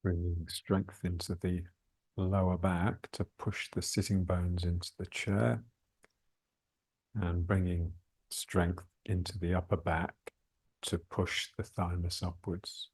Bringing strength into the lower back to push the sitting bones into the chair, and bringing strength into the upper back to push the thymus upwards.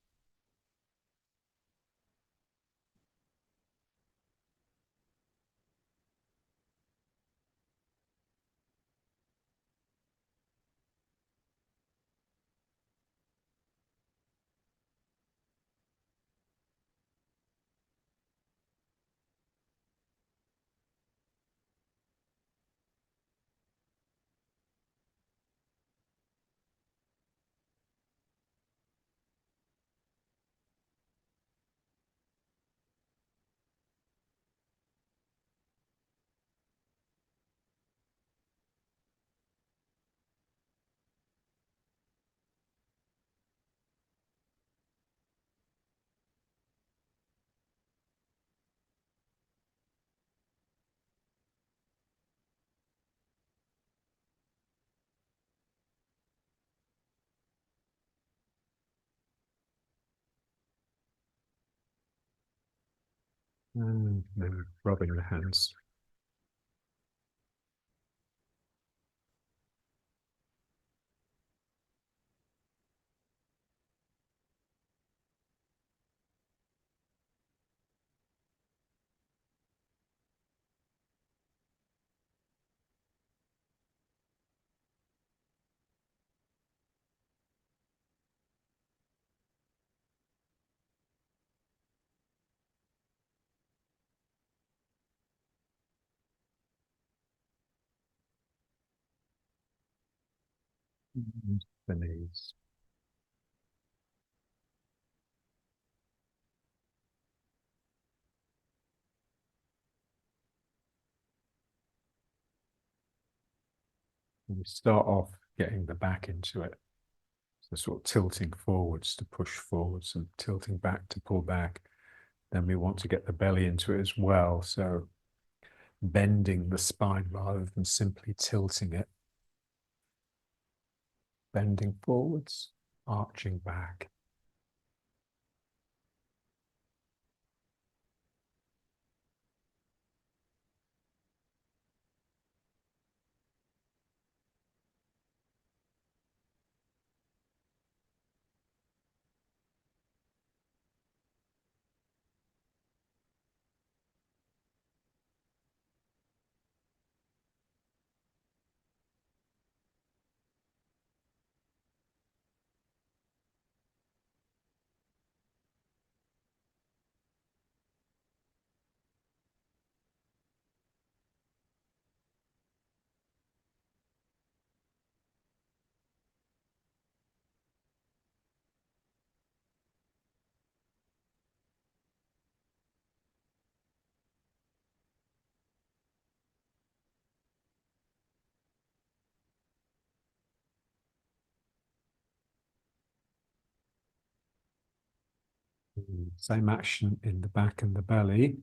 And then rubbing the hands. And the knees. And we start off getting the back into it. So sort of tilting forwards to push forwards and tilting back to pull back. Then we want to get the belly into it as well. So bending the spine rather than simply tilting it. Bending forwards, arching back. Same action in the back and the belly.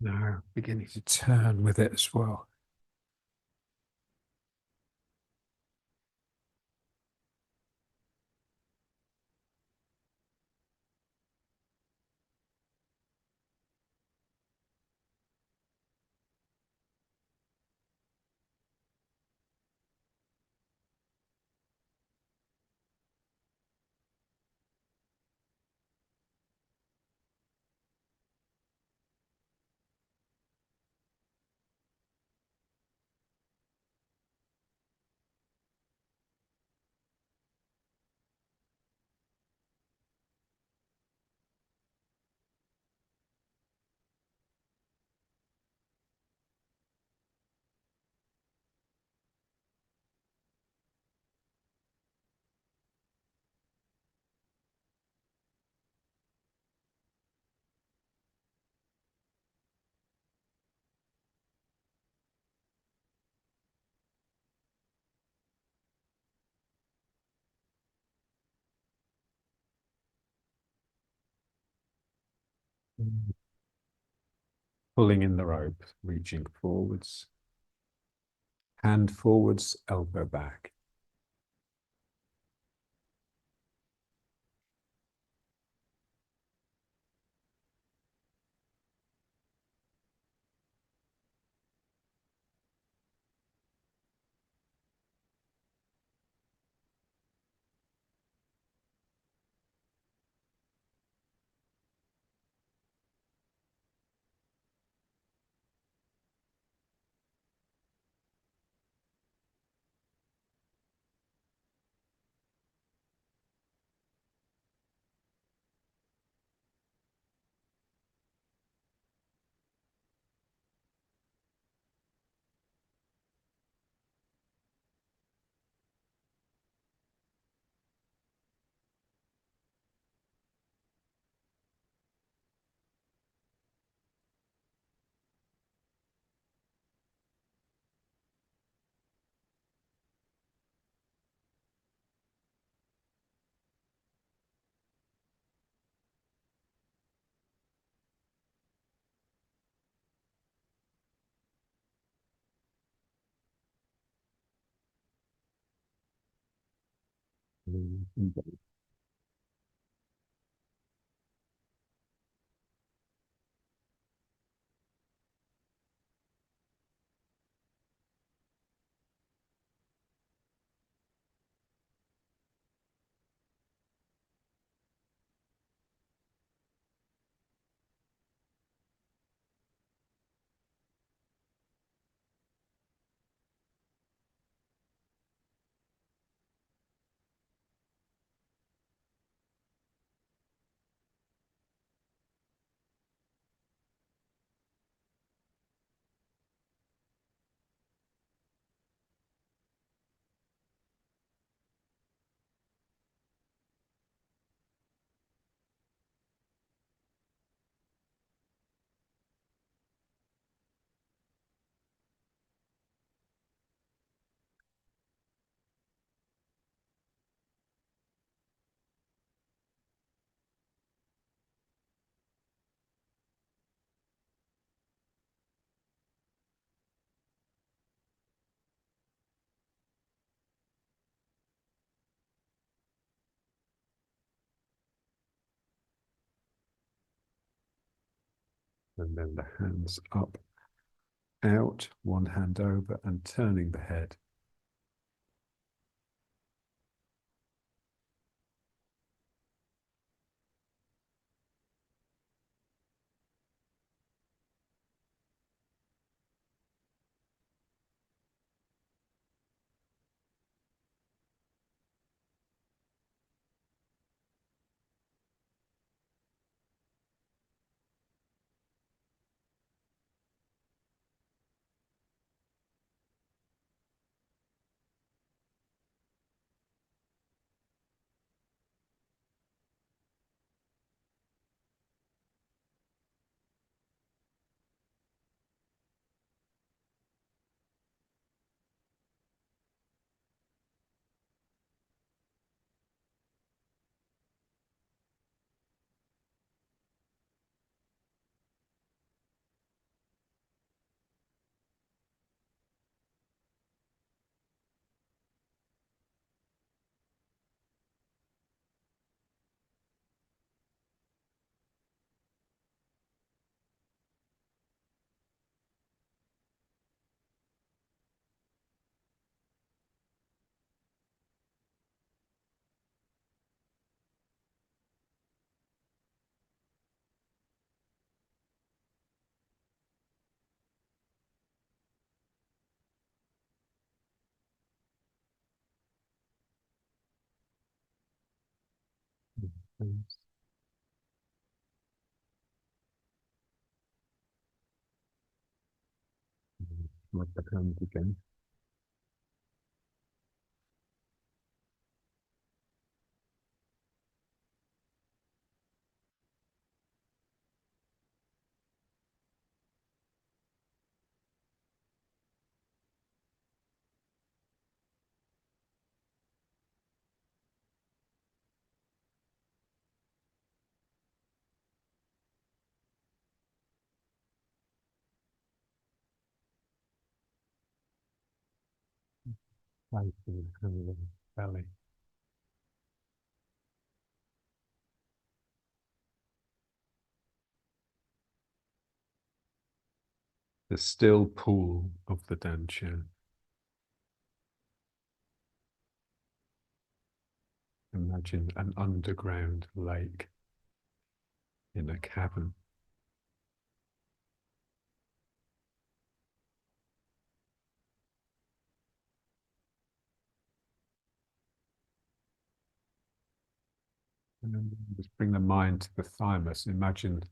Now beginning to turn with it as well. Pulling in the rope, reaching forwards, hand forwards, elbow back. And then the hands up, out, one hand over and turning the head. With the hands again. Placing and the belly. The still pool of the Danshan. Imagine an underground lake in a cavern. And then just bring the mind to the thymus. Imagine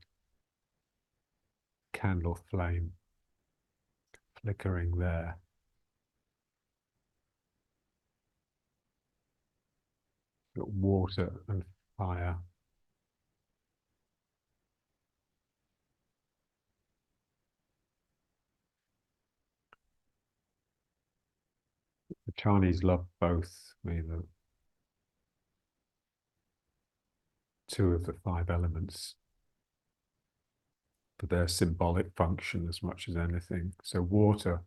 candle flame flickering there. Got water and fire. The Chinese love both. I mean, the two of the five elements for their symbolic function as much as anything. So water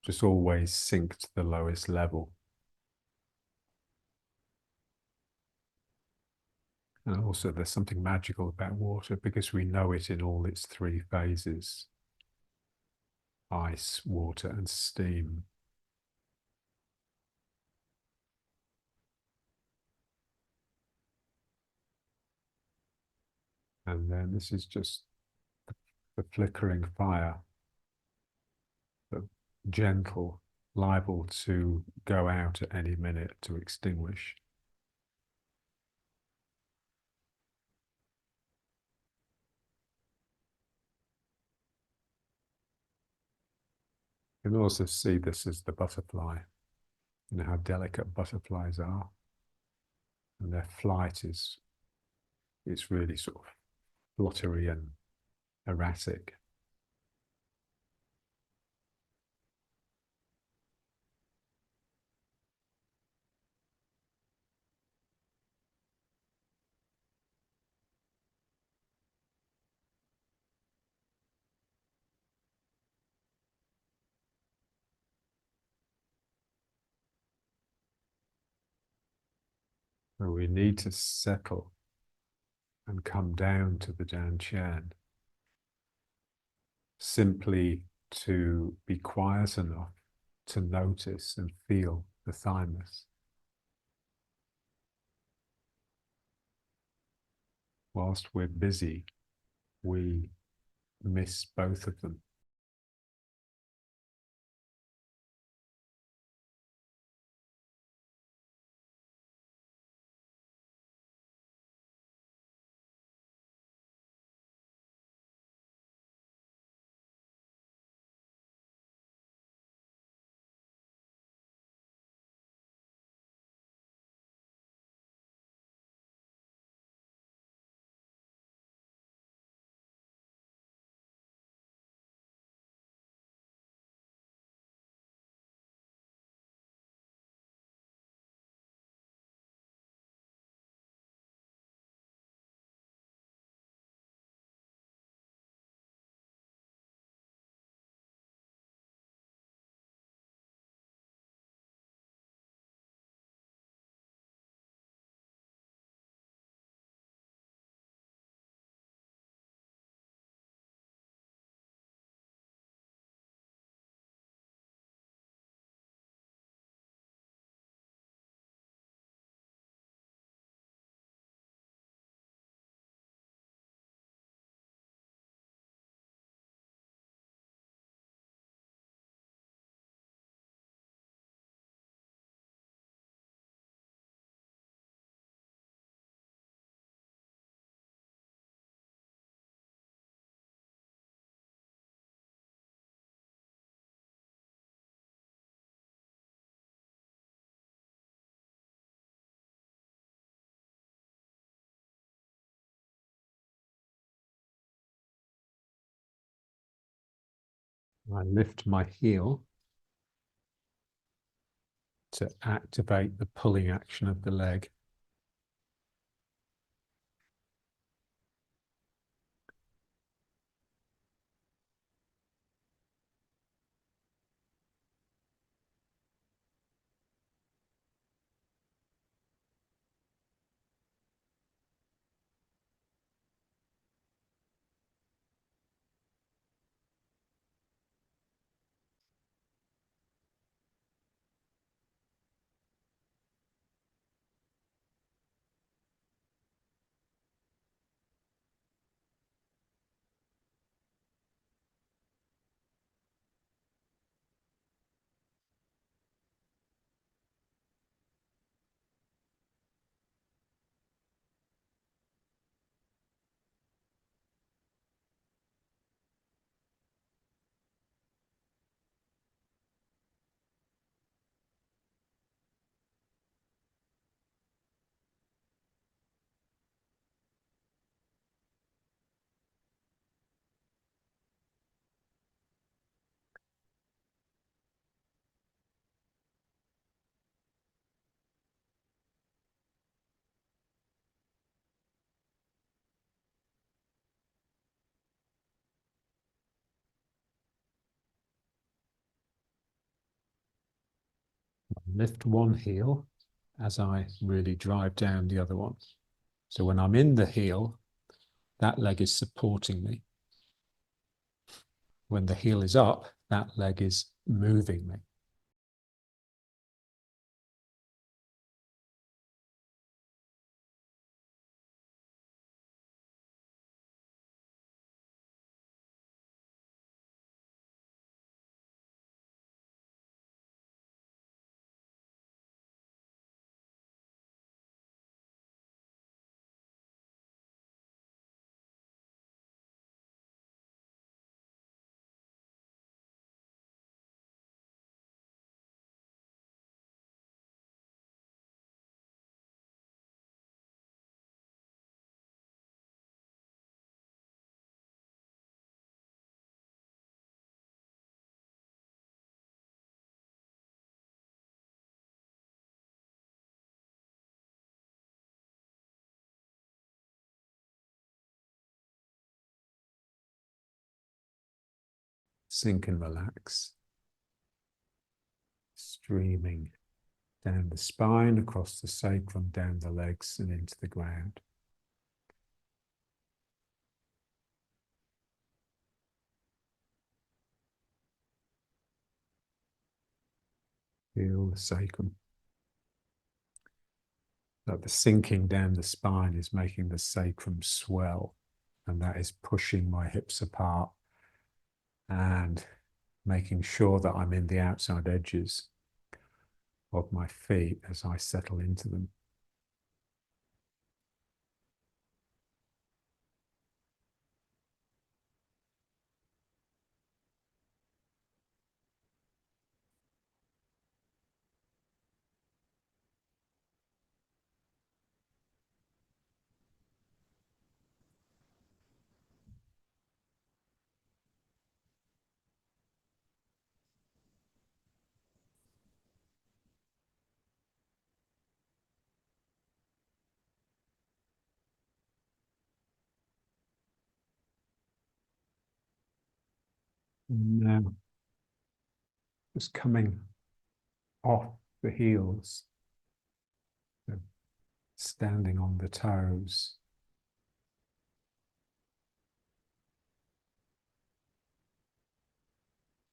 just always sink to the lowest level. And also there's something magical about water because we know it in all its three phases: ice, water, and steam. And then this is just the flickering fire, but gentle, liable to go out at any minute to extinguish. You can also see this as the butterfly, you know how delicate butterflies are, and their flight is, it's really sort of fluttery and erratic. So we need to settle and come down to the Danshan, simply to be quiet enough to notice and feel the thymus. Whilst we're busy, we miss both of them. I lift my heel to activate the pulling action of the leg. Lift one heel as I really drive down the other one. So when I'm in the heel, that leg is supporting me. When the heel is up, that leg is moving me. Sink and relax. Streaming down the spine, across the sacrum, down the legs and into the ground. Feel the sacrum. That the sinking down the spine is making the sacrum swell, and that is pushing my hips apart and making sure that I'm in the outside edges of my feet as I settle into them. Now, just coming off the heels, standing on the toes.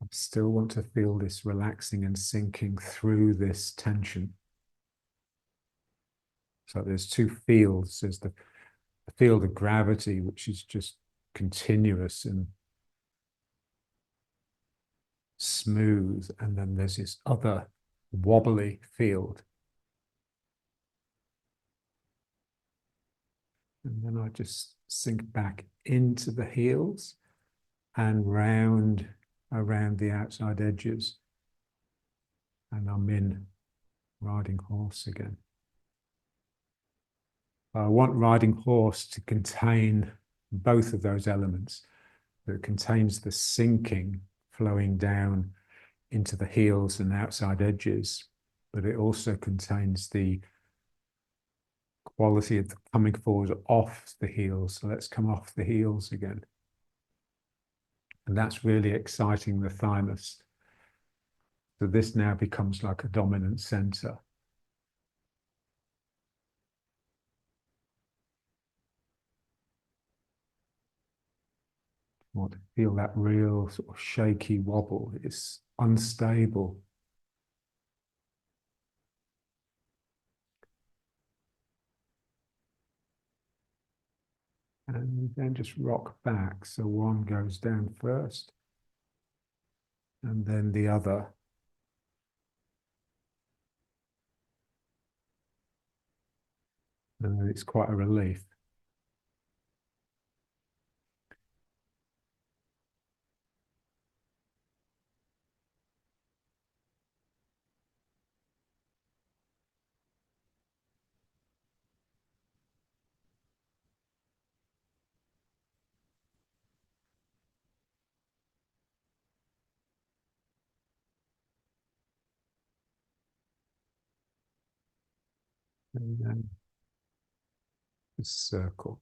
I still want to feel this relaxing and sinking through this tension. So there's two fields. There's the field of gravity, which is just continuous and smooth, and then there's this other wobbly field. And then I just sink back into the heels and round around the outside edges. And I'm in riding horse again. I want riding horse to contain both of those elements. It contains the sinking flowing down into the heels and outside edges, but it also contains the quality of coming forward off the heels. So let's come off the heels again. And that's really exciting the thymus. So this now becomes like a dominant center. I want to feel that real sort of shaky wobble. It's unstable. And then just rock back. So one goes down first, and then the other. And then it's quite a relief. And then the circle.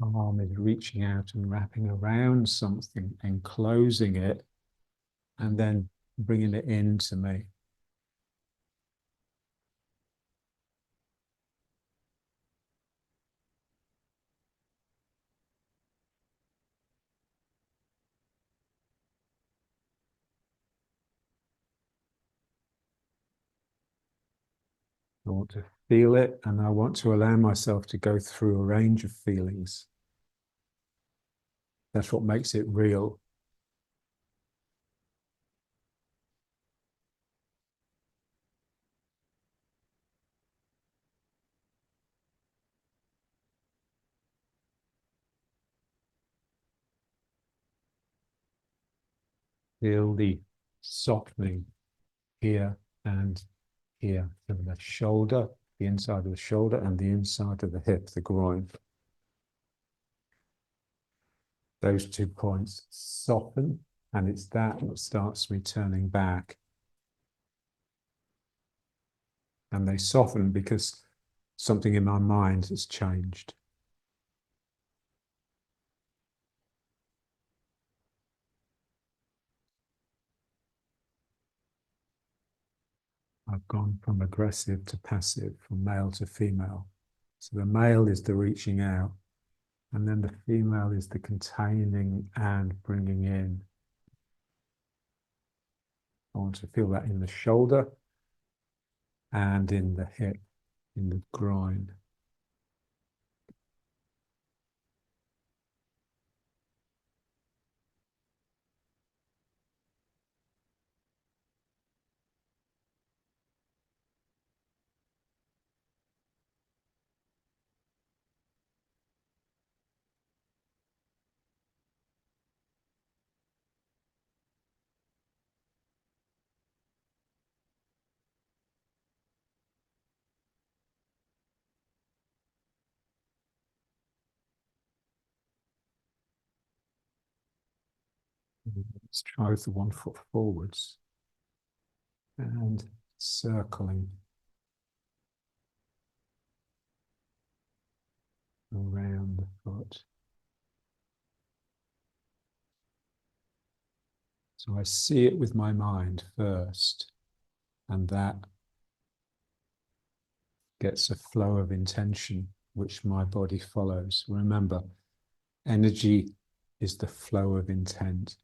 arm is reaching out and wrapping around something, enclosing it, and then bringing it into me. I want to feel it, and I want to allow myself to go through a range of feelings. That's what makes it real. Feel the softening here and here from the shoulder, the inside of the shoulder, and the inside of the hip, the groin. Those 2 points soften, and it's that starts me turning back. And they soften because something in my mind has changed. I've gone from aggressive to passive, from male to female. So the male is the reaching out, and then the female is the containing and bringing in. I want to feel that in the shoulder and in the hip, in the groin. Let's try with the 1 foot forwards and circling around the foot. So I see it with my mind first, and that gets a flow of intention, which my body follows. Remember, energy is the flow of intent.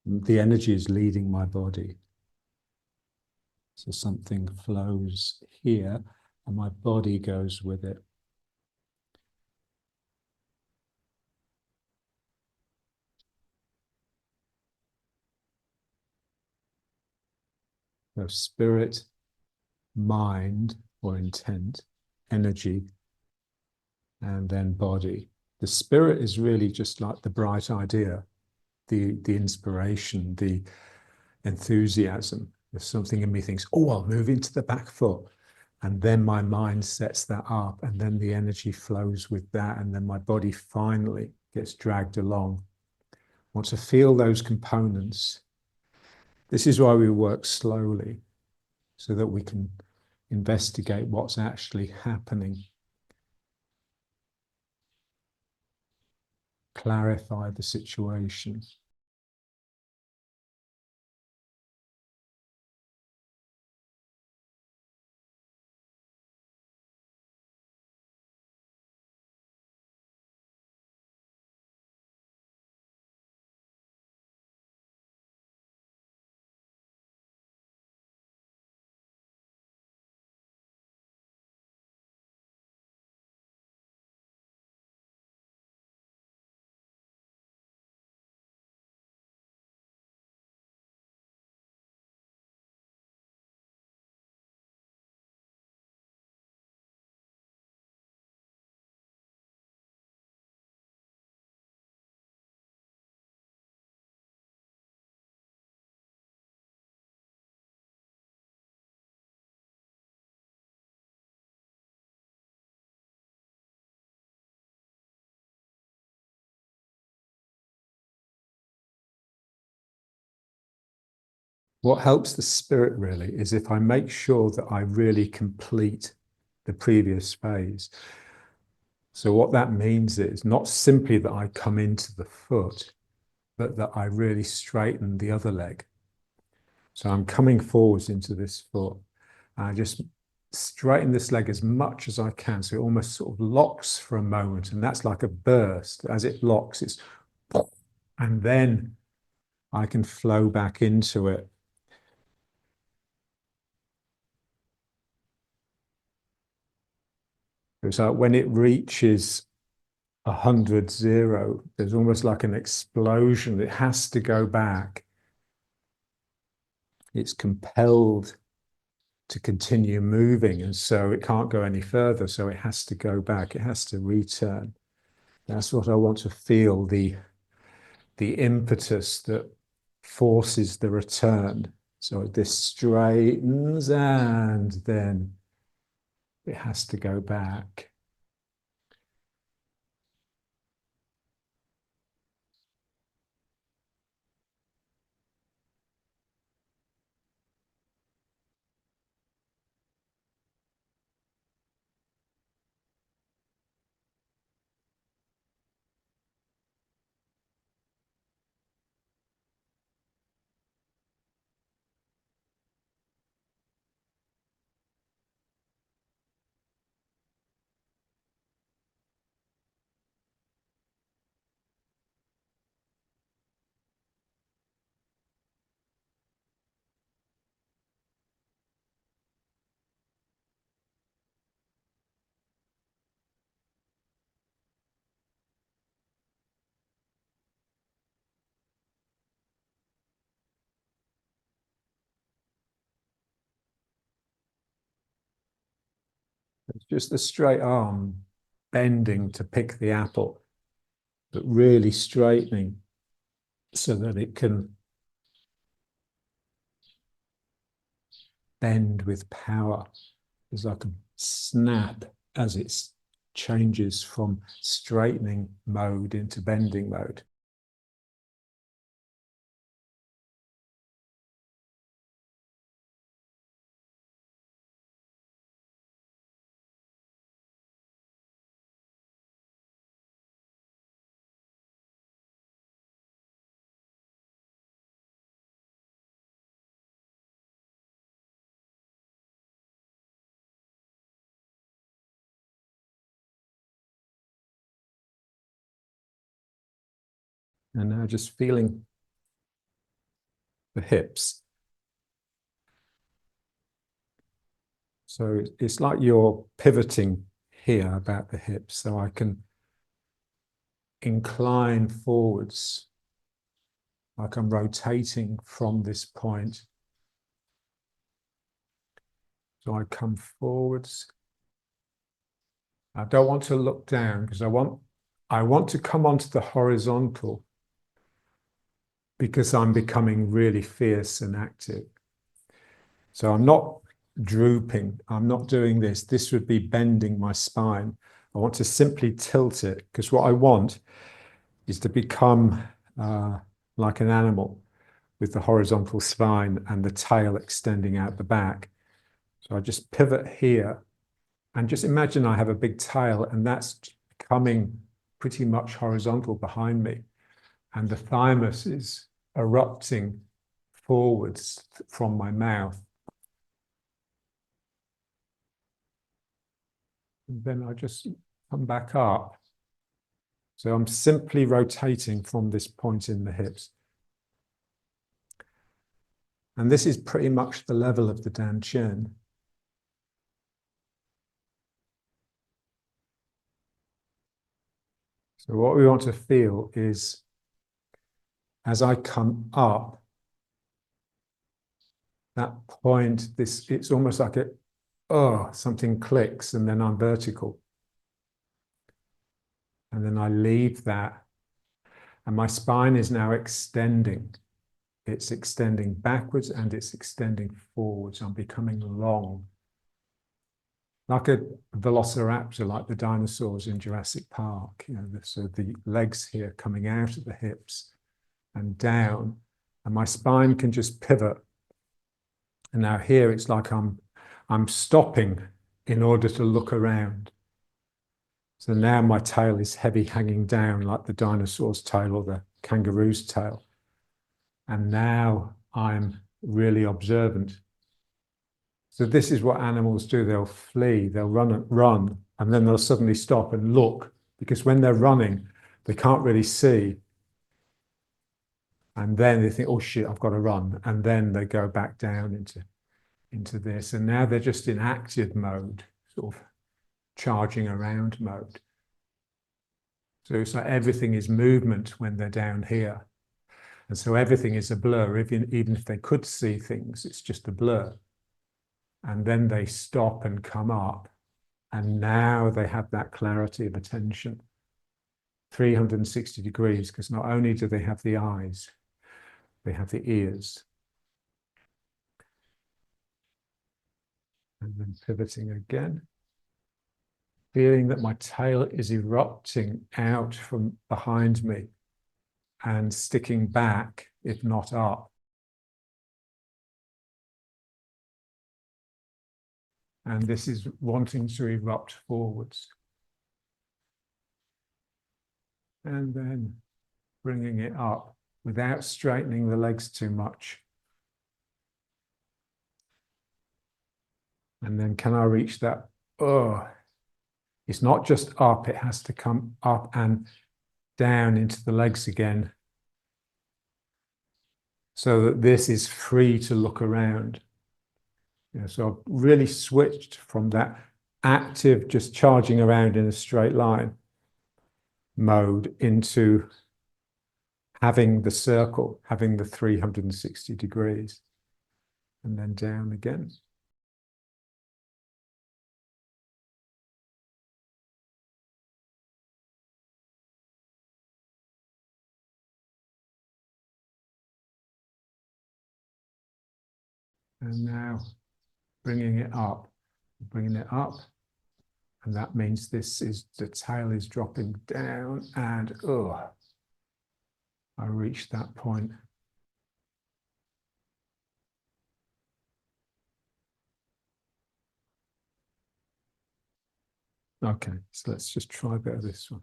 The energy is leading my body. So something flows here, and my body goes with it. So spirit, mind or intent, energy, and then body. The spirit is really just like the bright idea, the inspiration, the enthusiasm. If something in me thinks, oh, I'll move into the back foot, and then my mind sets that up, and then the energy flows with that, and then my body finally gets dragged along. I want to feel those components. This is why we work slowly, so that we can investigate what's actually happening, clarify the situation. What helps the spirit really is if I make sure that I really complete the previous phase. So what that means is not simply that I come into the foot, but that I really straighten the other leg. So I'm coming forwards into this foot. And I just straighten this leg as much as I can. So it almost sort of locks for a moment. And that's like a burst. As it locks, it's pop, and then I can flow back into it. It's like when it reaches 100, 0, there's almost like an explosion. It has to go back. It's compelled to continue moving, and so it can't go any further, so it has to go back. It has to return. That's what I want to feel, the impetus that forces the return. So this straightens and then it has to go back. It's just the straight arm bending to pick the apple, but really straightening so that it can bend with power. There's like a snap as it changes from straightening mode into bending mode. And now just feeling the hips. So it's like you're pivoting here about the hips, so I can incline forwards, like I'm rotating from this point. So I come forwards. I don't want to look down because I want to come onto the horizontal because I'm becoming really fierce and active. So I'm not drooping. I'm not doing this. This would be bending my spine. I want to simply tilt it because what I want is to become like an animal with the horizontal spine and the tail extending out the back. So I just pivot here and just imagine I have a big tail and that's coming pretty much horizontal behind me. And the thymus is erupting forwards from my mouth. And then I just come back up. So I'm simply rotating from this point in the hips. And this is pretty much the level of the Dan Chin. So what we want to feel is as I come up, that point, it's almost like something clicks and then I'm vertical. And then I leave that. And my spine is now extending. It's extending backwards and it's extending forwards. I'm becoming long. Like a velociraptor, like the dinosaurs in Jurassic Park. You know, so the legs here coming out of the hips and down. And my spine can just pivot And now here it's like I'm stopping in order to look around. So now my tail is heavy hanging down like the dinosaur's tail or the kangaroo's tail. And now I'm really observant. So this is what animals do. They'll flee, they'll run, and then they'll suddenly stop and look, because when they're running, they can't really see. And then they think, oh shit, I've got to run. And then they go back down into this. And now they're just in active mode, sort of charging around mode. So it's like everything is movement when they're down here. And so everything is a blur. Even if they could see things, it's just a blur. And then they stop and come up. And now they have that clarity of attention. 360 degrees, because not only do they have the eyes, they have the ears. And then pivoting again. Feeling that my tail is erupting out from behind me and sticking back, if not up. And this is wanting to erupt forwards. And then bringing it up without straightening the legs too much. And then can I reach that? Oh, it's not just up, it has to come up and down into the legs again, so that this is free to look around. So I've really switched from that active, just charging around in a straight line mode into having the circle, having the 360 degrees, and then down again. And now bringing it up, and that means this is, the tail is dropping down, and I reached that point. Okay, so let's just try a bit of this one.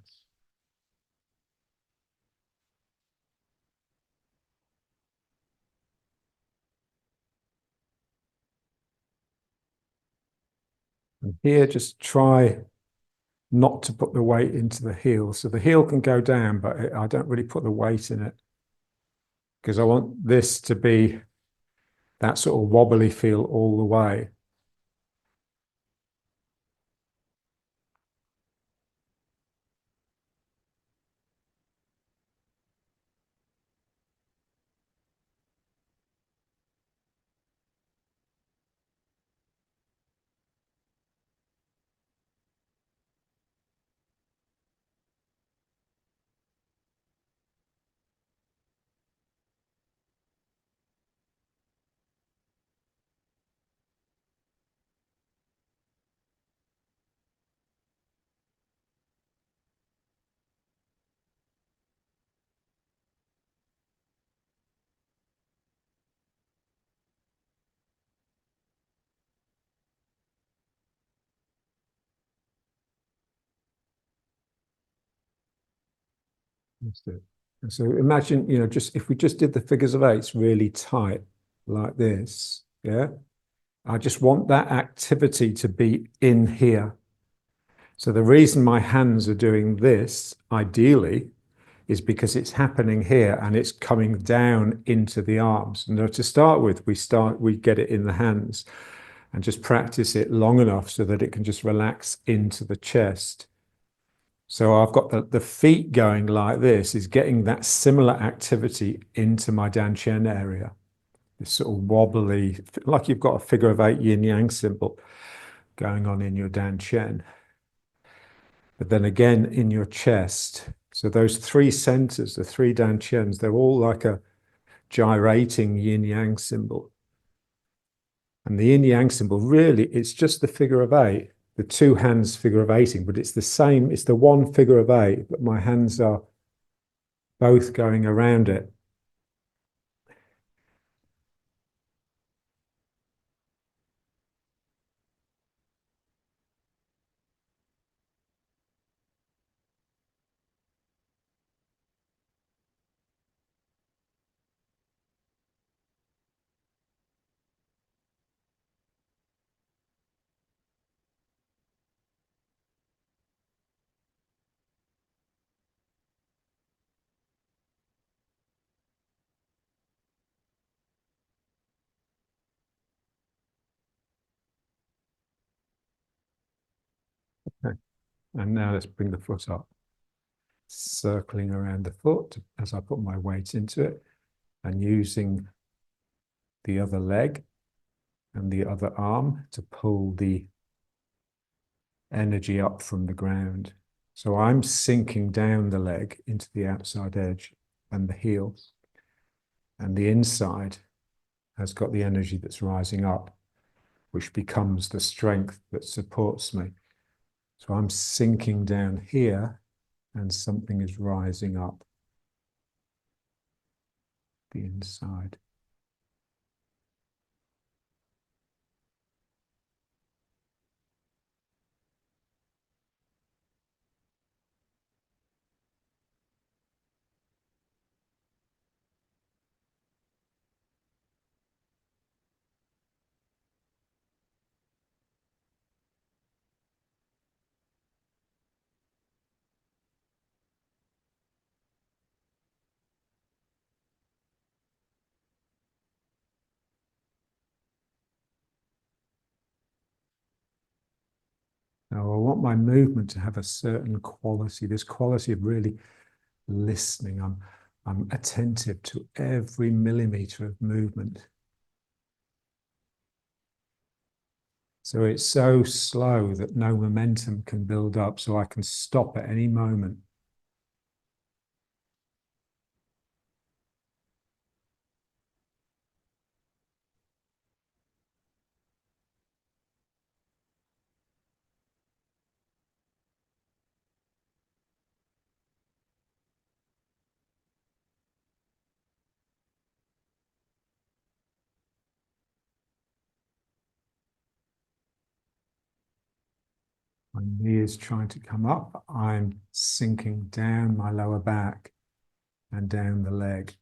And here, just try not to put the weight into the heel. So the heel can go down, but I don't really put the weight in it, because I want this to be that sort of wobbly feel all the way. That's it. And so imagine, just if we just did the figures of eights really tight like this, yeah? I just want that activity to be in here. So the reason my hands are doing this, ideally, is because it's happening here and it's coming down into the arms. And to start with, we get it in the hands and just practice it long enough so that it can just relax into the chest. So I've got the feet going like this, is getting that similar activity into my dantian area. This sort of wobbly, like you've got a figure of eight yin yang symbol going on in your dantian. But then again in your chest. So those three centers, the three dantians, they're all like a gyrating yin yang symbol. And the yin yang symbol, really, it's just the figure of eight. The two hands figure of eighting, but it's the same, it's the one figure of eight, but my hands are both going around it. Okay. And now let's bring the foot up, circling around the foot as I put my weight into it and using the other leg and the other arm to pull the energy up from the ground. So I'm sinking down the leg into the outside edge and the heel, and the inside has got the energy that's rising up, which becomes the strength that supports me. So I'm sinking down here and something is rising up the inside. Now I want my movement to have a certain quality, this quality of really listening. I'm attentive to every millimeter of movement. So it's so slow that no momentum can build up, so I can stop at any moment. My knee is trying to come up. I'm sinking down my lower back and down the leg.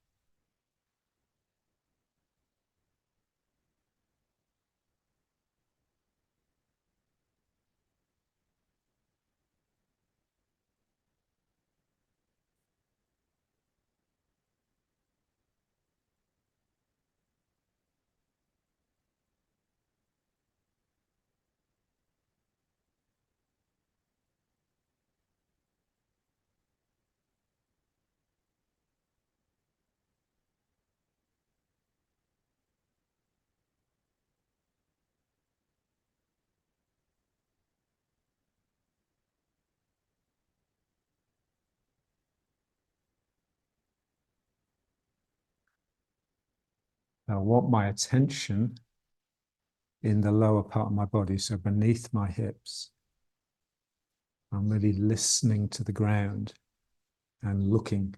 I want my attention in the lower part of my body, so beneath my hips. I'm really listening to the ground and looking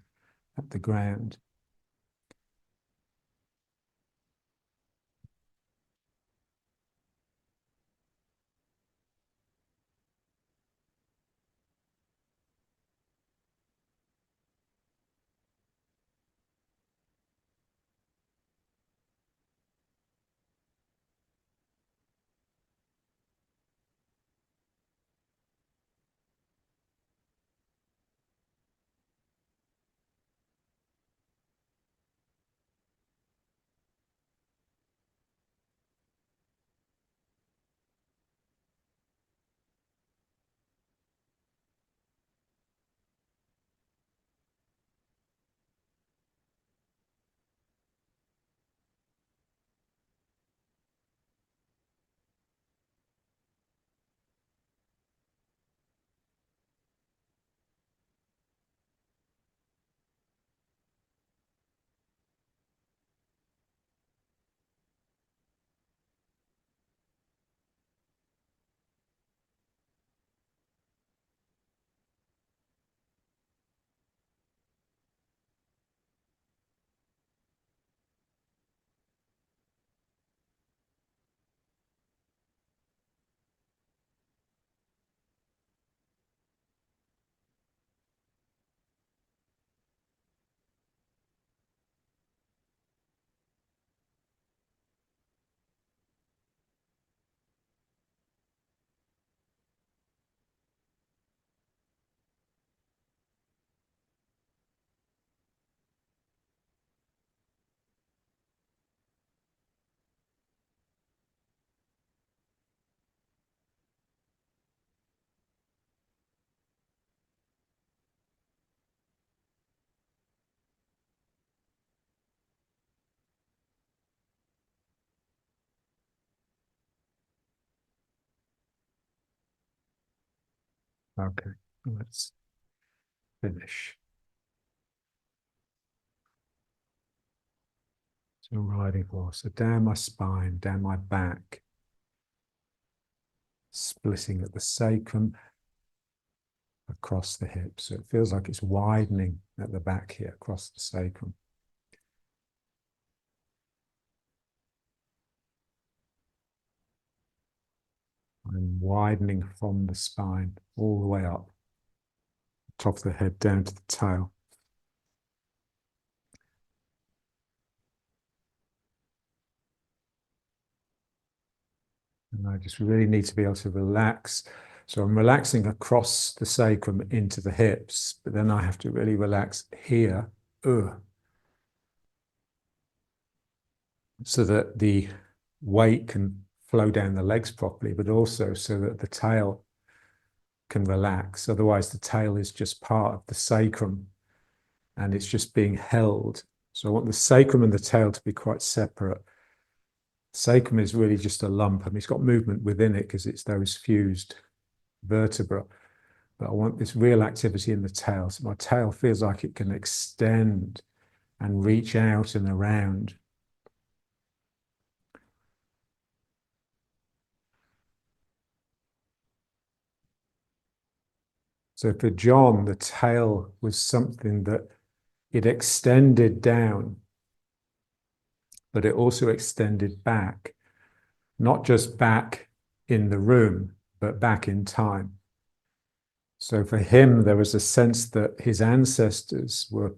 at the ground. Okay, let's finish. So riding horse, so down my spine, down my back, splitting at the sacrum, across the hips. So it feels like it's widening at the back here, across the sacrum. And widening from the spine all the way up, top of the head down to the tail. And I just really need to be able to relax. So I'm relaxing across the sacrum into the hips, but then I have to really relax here, so that the weight can flow down the legs properly, but also so that the tail can relax. Otherwise, the tail is just part of the sacrum and it's just being held. So I want the sacrum and the tail to be quite separate. Sacrum is really just a lump. I mean, it's got movement within it because it's those fused vertebrae. But I want this real activity in the tail. So my tail feels like it can extend and reach out and around. So for John, the tail was something that it extended down, but it also extended back, not just back in the room, but back in time. So for him, there was a sense that his ancestors were,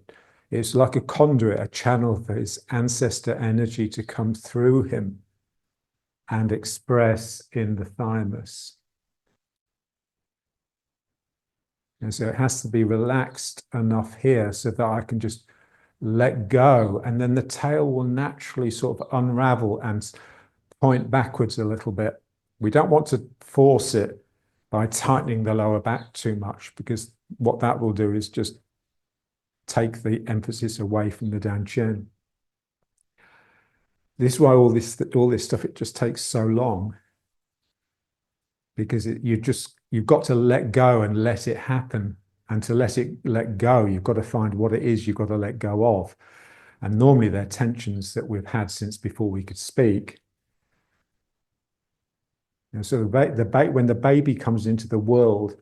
it's like a conduit, a channel for his ancestor energy to come through him and express in the thymus. And so it has to be relaxed enough here so that I can just let go. And then the tail will naturally sort of unravel and point backwards a little bit. We don't want to force it by tightening the lower back too much, because what that will do is just take the emphasis away from the down chin. This is why all this stuff, it just takes so long, because you've got to let go and let it happen. And to let go, you've got to find what it is you've got to let go of. And normally they're tensions that we've had since before we could speak. And so when the baby comes into the world,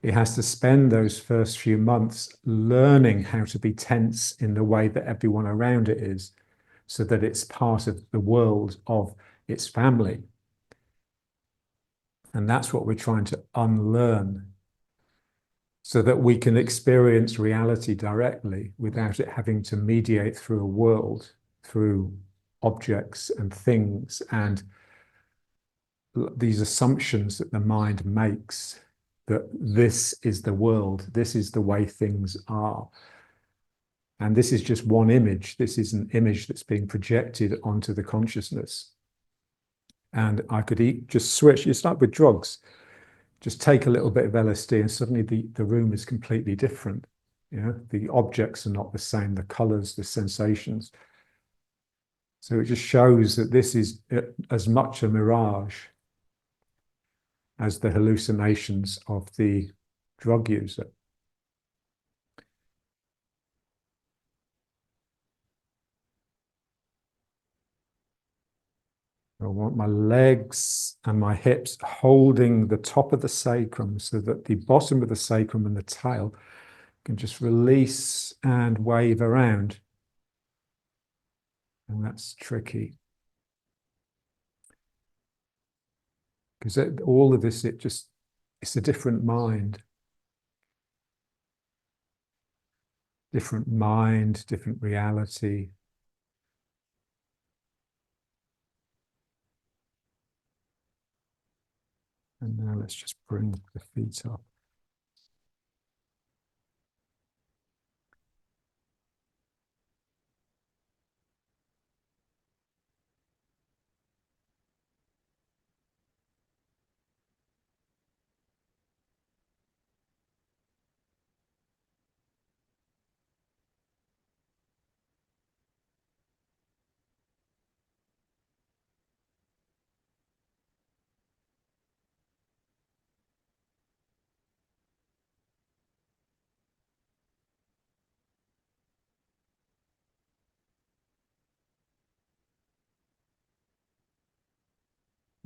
it has to spend those first few months learning how to be tense in the way that everyone around it is, so that it's part of the world of its family. And that's what we're trying to unlearn, so that we can experience reality directly without it having to mediate through a world, through objects and things and these assumptions that the mind makes, that this is the world, this is the way things are. And this is just one image. This is an image that's being projected onto the consciousness. And I could just switch. It's like with drugs. Just take a little bit of LSD and suddenly the room is completely different. You know, the objects are not the same, the colors, the sensations. So it just shows that this is as much a mirage as the hallucinations of the drug user. I want my legs and my hips holding the top of the sacrum so that the bottom of the sacrum and the tail can just release and wave around. And that's tricky. Because all of this, it's a different mind. Different mind, different reality. And now let's just bring the feet up.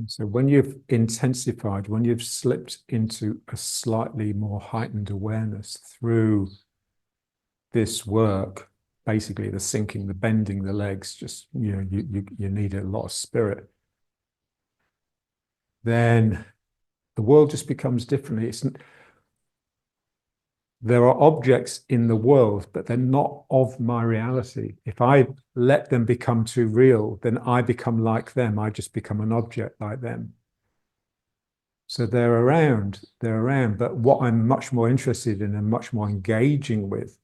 So when you've intensified, when you've slipped into a slightly more heightened awareness through this work, basically the sinking, the bending the legs, just, you know, you need a lot of spirit, then the world just becomes differently. There are objects in the world, but they're not of my reality. If I let them become too real, then I become like them. I just become an object like them. So they're around, but what I'm much more interested in and much more engaging with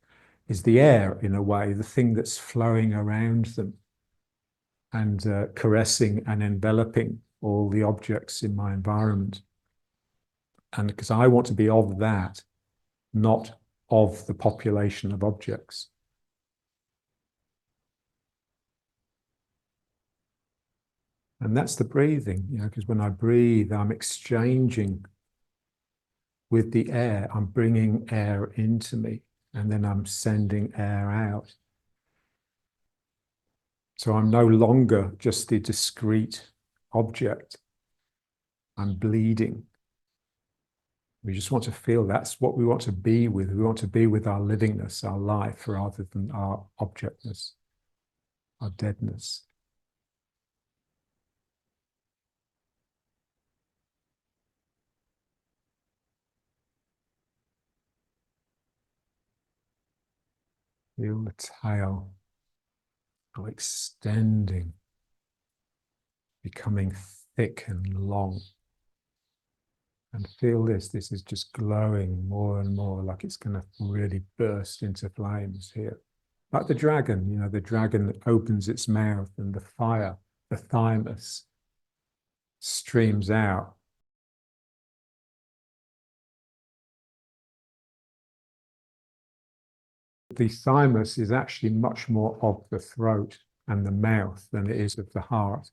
is the air, in a way, the thing that's flowing around them and caressing and enveloping all the objects in my environment. And because I want to be of that, not of the population of objects. And that's the breathing, you know, because when I breathe, I'm exchanging with the air. I'm bringing air into me, and then I'm sending air out. So I'm no longer just the discrete object. I'm bleeding. We just want to feel that's what we want to be with. We want to be with our livingness, our life, rather than our objectness, our deadness. Feel the tail extending, becoming thick and long. And feel this is just glowing more and more, like it's going to really burst into flames here. Like the dragon, you know, the dragon that opens its mouth and the fire, the thymus, streams out. The thymus is actually much more of the throat and the mouth than it is of the heart.